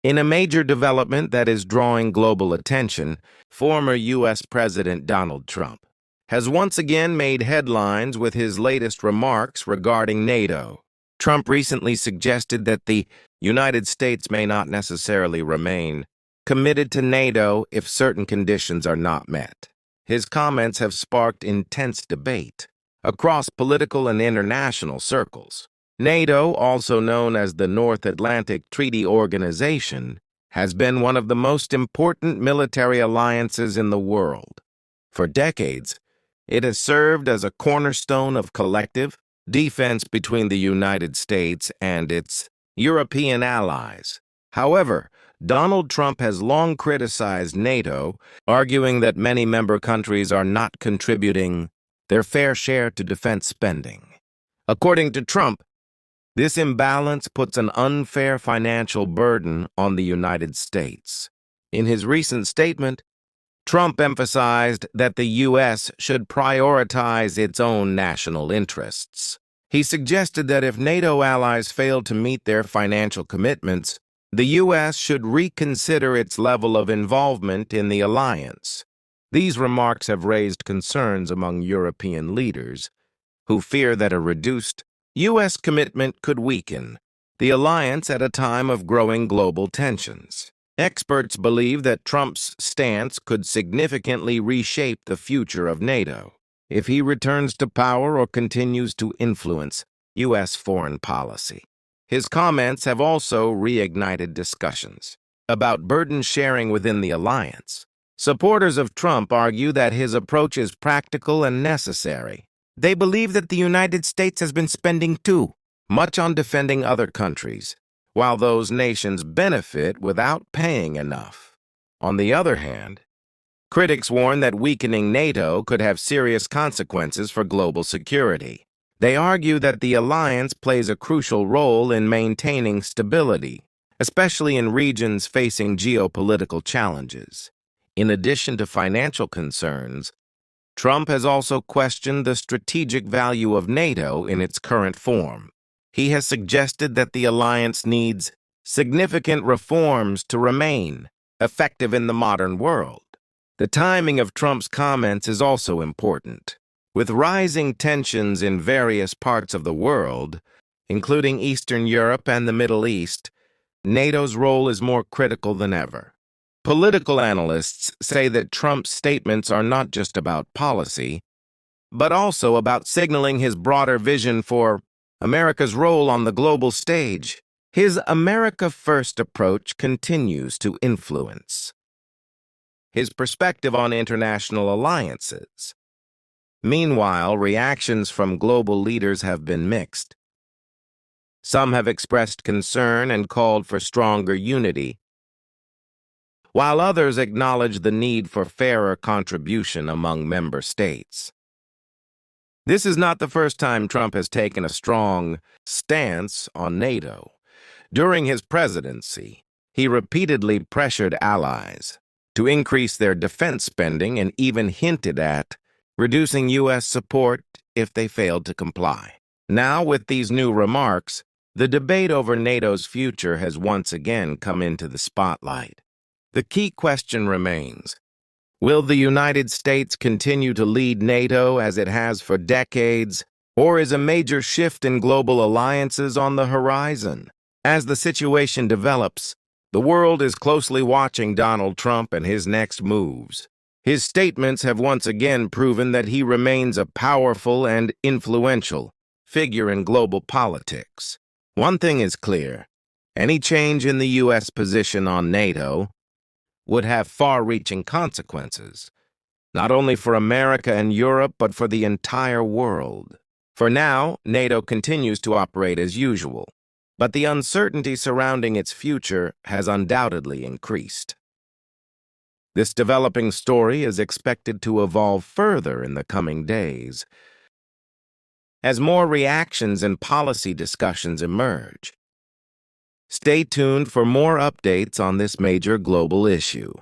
In a major development that is drawing global attention, former U.S. President Donald Trump has once again made headlines with his latest remarks regarding NATO. Trump recently suggested that the United States may not necessarily remain committed to NATO if certain conditions are not met. His comments have sparked intense debate across political and international circles. NATO, also known as the North Atlantic Treaty Organization, has been one of the most important military alliances in the world. For decades, it has served as a cornerstone of collective defense between the United States and its European allies. However, Donald Trump has long criticized NATO, arguing that many member countries are not contributing their fair share to defense spending. According to Trump, this imbalance puts an unfair financial burden on the United States. In his recent statement, Trump emphasized that the U.S. should prioritize its own national interests. He suggested that if NATO allies fail to meet their financial commitments, the U.S. should reconsider its level of involvement in the alliance. These remarks have raised concerns among European leaders, who fear that a reduced U.S. commitment could weaken the alliance at a time of growing global tensions. Experts believe that Trump's stance could significantly reshape the future of NATO if he returns to power or continues to influence U.S. foreign policy. His comments have also reignited discussions about burden sharing within the alliance. Supporters of Trump argue that his approach is practical and necessary. They believe that the United States has been spending too much on defending other countries, while those nations benefit without paying enough. On the other hand, critics warn that weakening NATO could have serious consequences for global security. They argue that the alliance plays a crucial role in maintaining stability, especially in regions facing geopolitical challenges. In addition to financial concerns, Trump has also questioned the strategic value of NATO in its current form. He has suggested that the alliance needs significant reforms to remain effective in the modern world. The timing of Trump's comments is also important. With rising tensions in various parts of the world, including Eastern Europe and the Middle East, NATO's role is more critical than ever. Political analysts say that Trump's statements are not just about policy, but also about signaling his broader vision for America's role on the global stage. His America First approach continues to influence his perspective on international alliances. Meanwhile, reactions from global leaders have been mixed. Some have expressed concern and called for stronger unity, while others acknowledge the need for fairer contribution among member states. This is not the first time Trump has taken a strong stance on NATO. During his presidency, he repeatedly pressured allies to increase their defense spending and even hinted at reducing U.S. support if they failed to comply. Now, with these new remarks, the debate over NATO's future has once again come into the spotlight. The key question remains: will the United States continue to lead NATO as it has for decades, or is a major shift in global alliances on the horizon? As the situation develops, the world is closely watching Donald Trump and his next moves. His statements have once again proven that he remains a powerful and influential figure in global politics. One thing is clear: any change in the U.S. position on NATO would have far-reaching consequences, not only for America and Europe, but for the entire world. For now, NATO continues to operate as usual, but the uncertainty surrounding its future has undoubtedly increased. This developing story is expected to evolve further in the coming days as more reactions and policy discussions emerge. Stay tuned for more updates on this major global issue.